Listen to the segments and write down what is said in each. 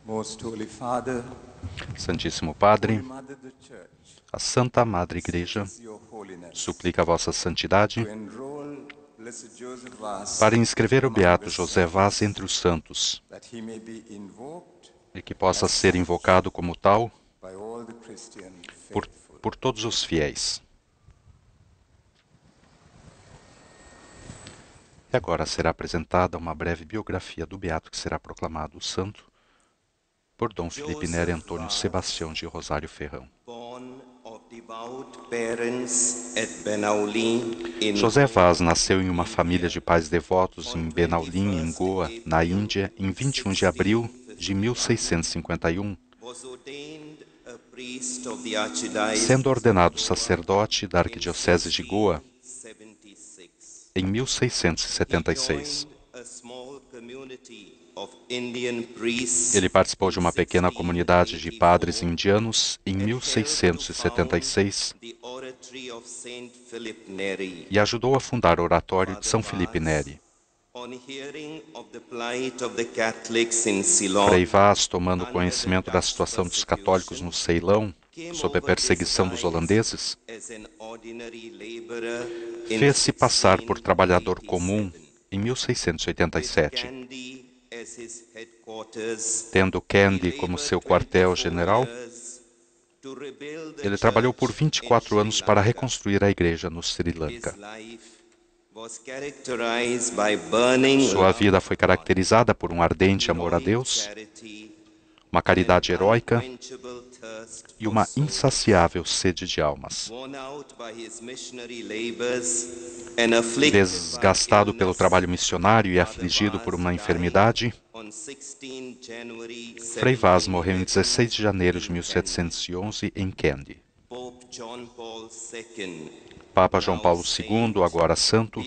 Most Holy Father, Santíssimo Padre, Holy Mother of the Church, a Santa Madre Igreja seeks your holiness suplica a vossa santidade to enroll Blessed Joseph Vaz para inscrever o among Beato the José Vaz saints, entre os santos that he may be invoked e que possa as ser such invocado como tal by all the Christian por, faithful. por todos os fiéis. E agora será apresentada uma breve biografia do Beato que será proclamado santo por Dom Felipe Neri Antônio Sebastião de Rosário Ferrão. José Vaz nasceu em uma família de pais devotos em Benaulim, em Goa, na Índia, em 21 de abril de 1651, sendo ordenado sacerdote da Arquidiocese de Goa em 1676. Ele participou de uma pequena comunidade de padres indianos em 1676 e ajudou a fundar o Oratório de São Felipe Neri. Frei Vaz, tomando conhecimento da situação dos católicos no Ceilão, sob a perseguição dos holandeses, fez-se passar por trabalhador comum em 1687. Tendo Kandy como seu quartel-general, ele trabalhou por 24 anos para reconstruir a igreja no Sri Lanka. Sua vida foi caracterizada por um ardente amor a Deus, uma caridade heróica e uma insaciável sede de almas. Desgastado pelo trabalho missionário e afligido por uma enfermidade, Frei Vaz morreu em 16 de janeiro de 1711 em Kandy. Papa João Paulo II, agora santo,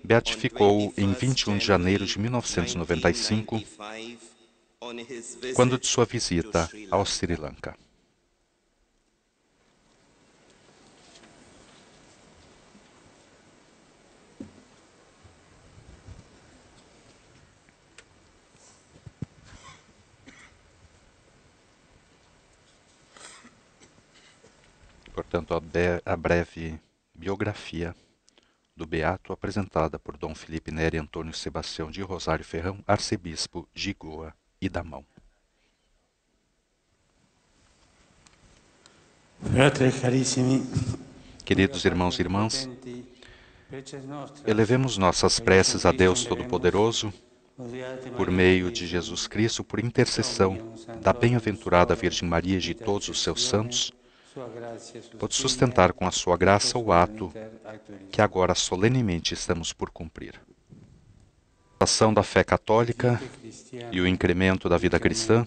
beatificou-o em 21 de janeiro de 1995, quando de sua visita ao Sri Lanka. Portanto, a breve biografia do Beato apresentada por Dom Felipe Neri Antônio Sebastião de Rosário Ferrão, arcebispo de Goa e Damão. Queridos irmãos e irmãs, elevemos nossas preces a Deus Todo-Poderoso, por meio de Jesus Cristo, por intercessão da bem-aventurada Virgem Maria e de todos os seus santos, pode sustentar com a sua graça o ato que agora solenemente estamos por cumprir. A ação da fé católica e o incremento da vida cristã,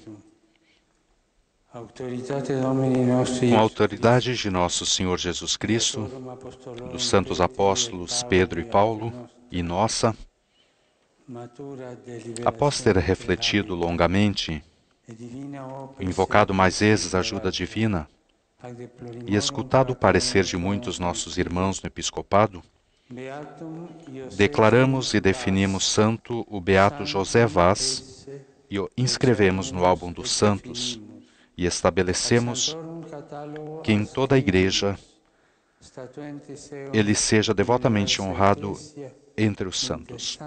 com a autoridade de nosso Senhor Jesus Cristo, dos santos apóstolos Pedro e Paulo, e nossa, após ter refletido longamente, invocado mais vezes a ajuda divina e escutado o parecer de muitos nossos irmãos no episcopado, declaramos e definimos santo o Beato José Vaz e o inscrevemos no álbum dos santos e estabelecemos que em toda a Igreja ele seja devotamente honrado entre os santos.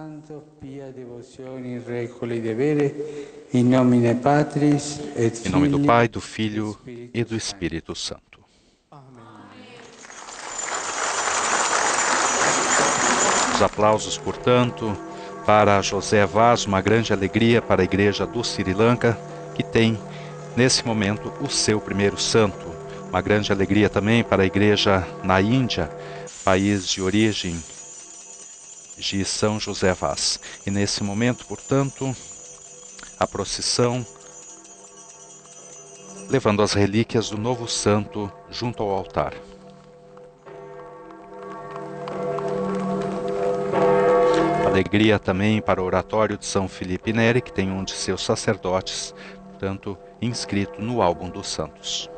Em nome do Pai, do Filho e do Espírito Santo. Os aplausos, portanto, para José Vaz, uma grande alegria para a Igreja do Sri Lanka, que tem, nesse momento, o seu primeiro santo. Uma grande alegria também para a Igreja na Índia, país de origem de São José Vaz. E nesse momento, portanto, a procissão levando as relíquias do novo santo junto ao altar. Alegria também para o oratório de São Felipe Neri, que tem um de seus sacerdotes, portanto, inscrito no álbum dos santos.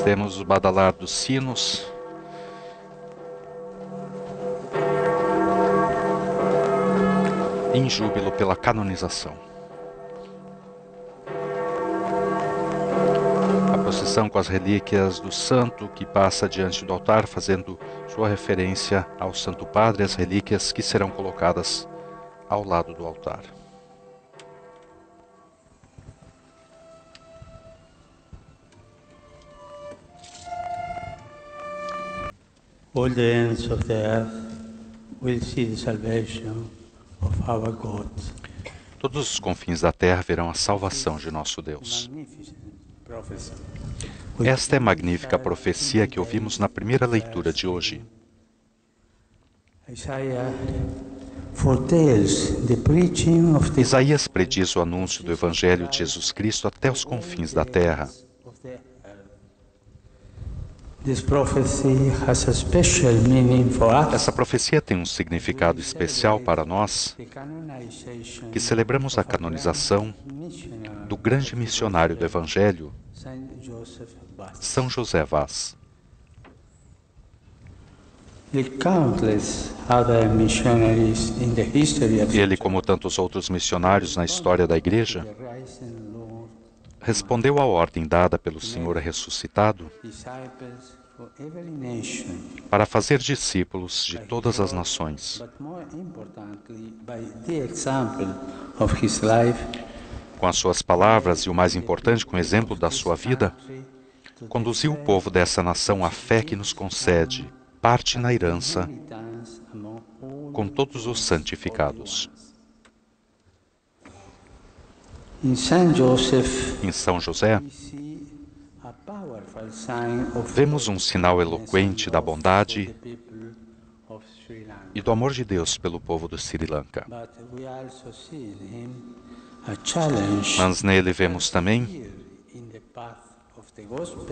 Temos o badalar dos sinos. em júbilo pela canonização. A procissão com as relíquias do santo que passa diante do altar, fazendo sua referência ao Santo Padre, as relíquias que serão colocadas ao lado do altar. All the ends of the earth will see the salvation of our God. Todos os confins da terra verão a salvação de nosso Deus. Magnificent prophecy. Esta é a magnífica profecia que ouvimos na primeira leitura de hoje. Isaiah foretells the preaching of the Isaías prediz o anúncio do Evangelho de Jesus Cristo até os confins da terra. of the earth. This prophecy has a special meaning for us. Essa profecia tem um significado especial para nós, The canonization que celebramos a canonização missionary do grande missionário do Evangelho, Saint Joseph Bas. São José Vaz. The countless other missionaries in the history of Ele, como tantos outros missionários na história da Igreja, the risen Lord, respondeu à ordem dada pelo Senhor ressuscitado disciples for every nation, para fazer discípulos de todas as nações. but more importantly, by the example of his life, Com as suas palavras e, o mais importante, com o exemplo da sua vida, conduziu o povo dessa nação à fé que nos concede parte na herança inheritance among all com todos os santificados. in Saint Joseph, Em São José, we see a powerful sign of vemos um sinal eloquente da bondade the people of Sri Lanka. e do amor de Deus pelo povo do Sri Lanka. But we also see in him a challenge Mas nele vemos também here in the path of the gospel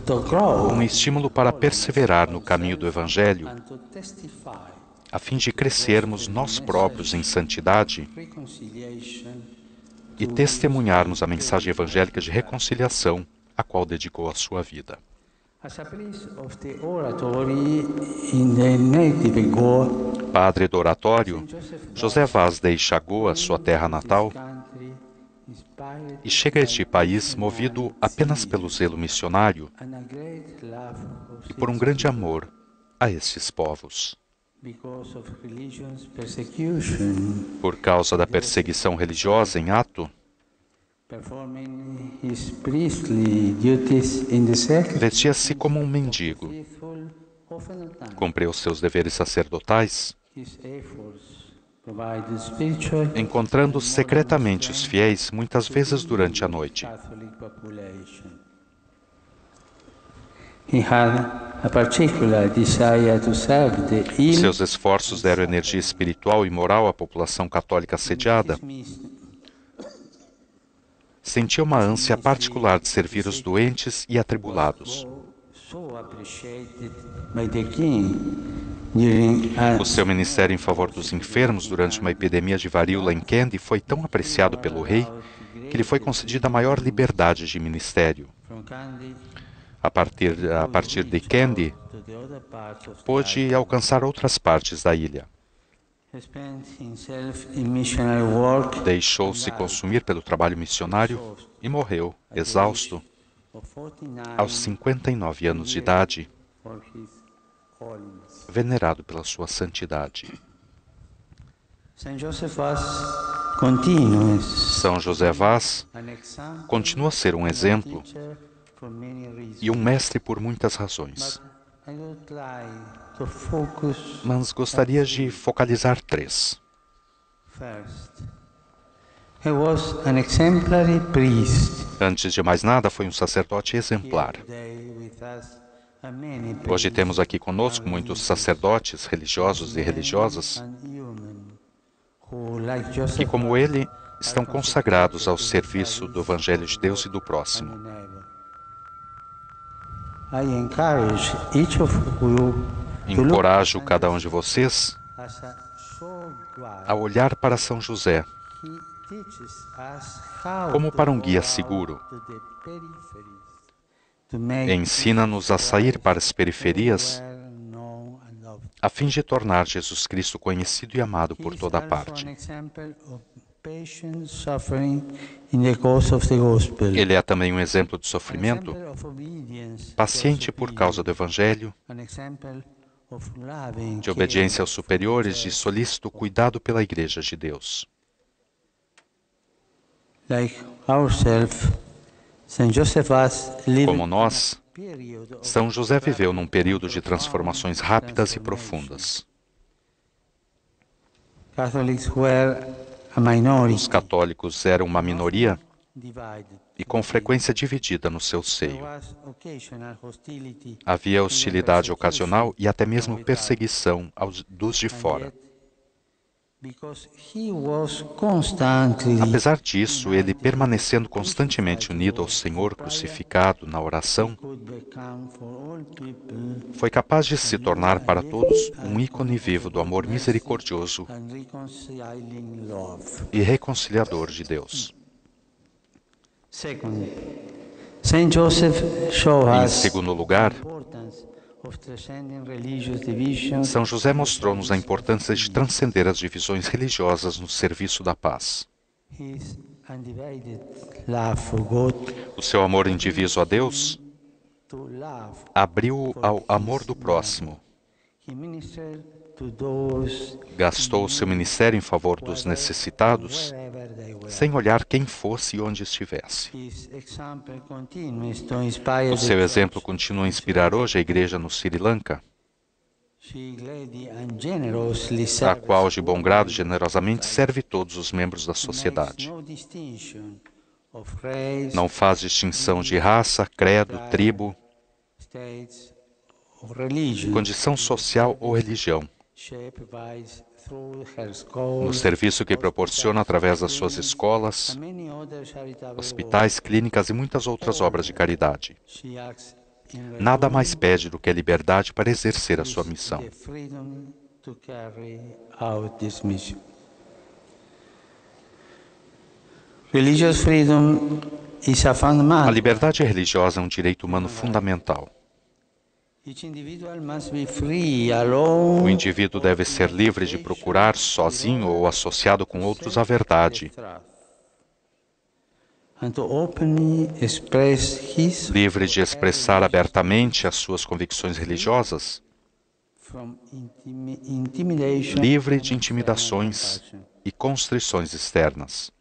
to grow um estímulo para perseverar no caminho do Evangelho, and to testify a fim de crescermos nós próprios em santidade reconciliation e testemunharmos a mensagem evangélica de reconciliação, a qual dedicou a sua vida. as a priest of the oratory in the native Goa. Padre do oratório, José Vaz deixa Goa, sua terra natal, Country inspired e chega a este país movido apenas pelo zelo missionário and a great love of e por um grande amor a estes povos. because of religion's persecution, Por causa da perseguição religiosa em ato, performing his priestly duties in the sect, vestia-se como um mendigo, faithful often at times. cumpriu seus deveres sacerdotais, His efforts provided spiritual encontrando secretamente os fiéis, muitas vezes durante a noite. Catholic population. He had a particular desire to serve the ill. Seus esforços deram energia espiritual e moral à população católica assediada. Sentia uma ânsia particular de servir os doentes e atribulados. So appreciated by the king during O seu ministério em favor dos enfermos durante uma epidemia de varíola em Kandy foi tão apreciado pelo rei que lhe foi concedida a maior liberdade de ministério. from Kandy A partir de Kandy, to the other parts of the pôde alcançar outras partes da ilha. He spent himself in missionary work Deixou-se consumir pelo trabalho missionário e morreu, exausto, of 49 aos 59 anos de idade, for his holiness. venerado pela sua santidade. Saint Joseph was continuous São José Vaz an example continua a ser um exemplo teacher for many reasons. e um mestre por muitas razões, I would like to focus mas gostaria de focalizar três. first. He was an exemplary priest. Antes de mais nada, foi um sacerdote exemplar. Today with us are many Hoje priests, temos aqui conosco muitos sacerdotes religiosos e religiosas and human, who, like Joseph, que, como ele, estão consagrados ao serviço do Evangelho de Deus e do próximo. I encourage each of you to look Encorajo cada um de vocês as a short guide. a olhar para São José He teaches us how como to para um go guia out seguro. to the peripheries, to make Ensina-nos a sair para as periferias well known and loved. a fim de tornar Jesus Cristo conhecido e amado por toda parte. Ele é também um exemplo de sofrimento, paciente por causa do Evangelho, de obediência aos superiores, de solícito cuidado pela Igreja de Deus. Como nós, São José viveu num período de transformações rápidas e profundas. Os católicos eram uma minoria e com frequência dividida no seu seio. Havia hostilidade ocasional e até mesmo perseguição dos de fora. Apesar disso, ele, permanecendo constantemente unido ao Senhor crucificado na oração, foi capaz de se tornar para todos um ícone vivo do amor misericordioso e reconciliador de Deus. Em segundo lugar, São José mostrou-nos a importância de transcender as divisões religiosas no serviço da paz. O seu amor indiviso a Deus abriu ao amor do próximo. Gastou o seu ministério em favor dos necessitados, sem olhar quem fosse e onde estivesse. O seu exemplo continua a inspirar hoje a Igreja no Sri Lanka, a qual, de bom grado, generosamente serve todos os membros da sociedade. Não faz distinção de raça, credo, tribo, condição social ou religião. No serviço que proporciona através das suas escolas, hospitais, clínicas e muitas outras obras de caridade. Nada mais pede do que a liberdade para exercer a sua missão. A liberdade religiosa é um direito humano fundamental. O indivíduo deve ser livre de procurar, sozinho ou associado com outros, a verdade. Livre de expressar abertamente as suas convicções religiosas. Livre de intimidações e constrições externas.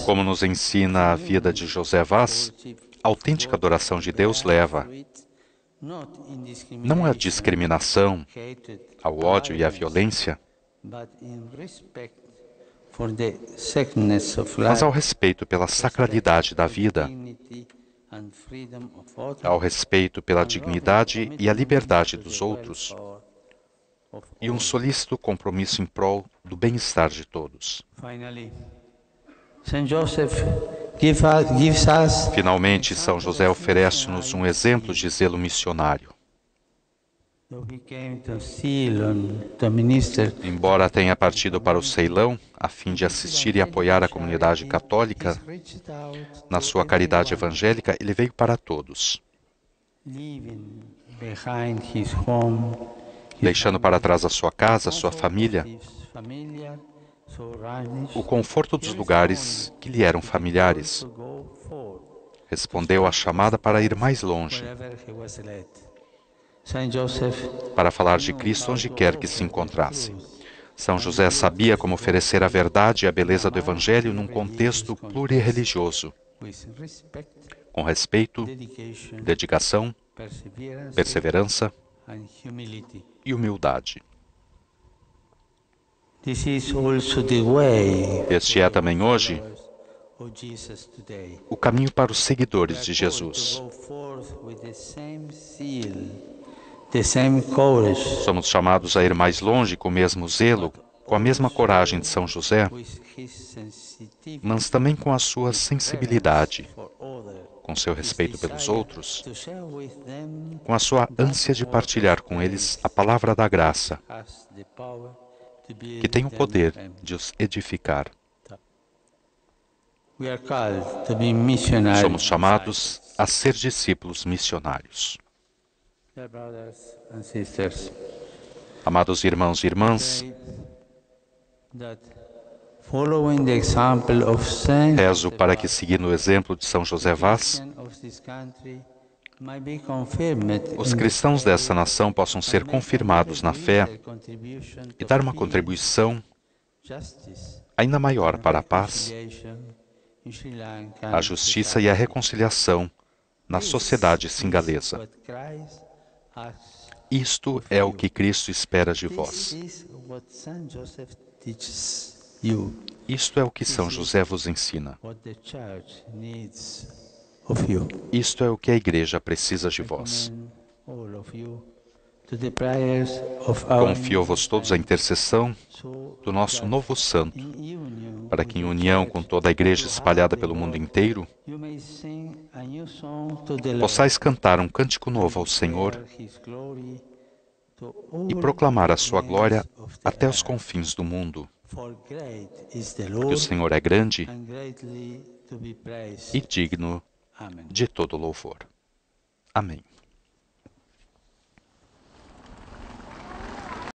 Como nos ensina a vida de José Vaz, a autêntica adoração de Deus leva não à discriminação, ao ódio e à violência, mas ao respeito pela sacralidade da vida, ao respeito pela dignidade e a liberdade dos outros, e um solícito compromisso em prol do bem-estar de todos. Finalmente, São José oferece-nos um exemplo de zelo missionário. Embora tenha partido para o Ceilão, a fim de assistir e apoiar a comunidade católica, na sua caridade evangélica, ele veio para todos, deixando para trás a sua casa, a sua família, o conforto dos lugares que lhe eram familiares. Respondeu à chamada para ir mais longe, para falar de Cristo onde quer que se encontrasse. São José sabia como oferecer a verdade e a beleza do Evangelho num contexto plurirreligioso, com respeito, dedicação, perseverança e humildade. Este é também hoje o caminho para os seguidores de Jesus. Somos chamados a ir mais longe com o mesmo zelo, com a mesma coragem de São José, mas também com a sua sensibilidade, com seu respeito pelos outros, com a sua ânsia de partilhar com eles a palavra da graça, que tem o poder de os edificar. Somos chamados a ser discípulos missionários. Dear brothers and sisters, Amados irmãos e irmãs, pray that following the example of Saint rezo para que, seguindo o exemplo de São José Vaz, of this country might be confirmed os in the cristãos faith dessa nação possam ser and make confirmados na fé greater contribution e to dar uma peace, contribuição justice, ainda maior and para a paz, reconciliation in Sri Lanka a and justiça e a society. reconciliação na sociedade singalesa. What Christ asks. Isto é o que Cristo espera de This vós. is what Saint Joseph teaches you, Isto é o que São José vos ensina. what the Church needs of you. Isto é o que a Igreja precisa de vós. Commend all of you to the prayers of our Confio-vos todos a intercessão so do nosso that novo santo, in union para with que em the união Church com toda a Igreja throughout espalhada the pelo mundo world, inteiro, you may sing a new song to the Lord, possais cantar um cântico novo ao Senhor declare His glory to all e proclamar a the sua ends glória of the até os earth. confins do mundo, For great is the porque o Lord Senhor é grande and greatly to be praised. e digno Amen. de todo louvor. Amém.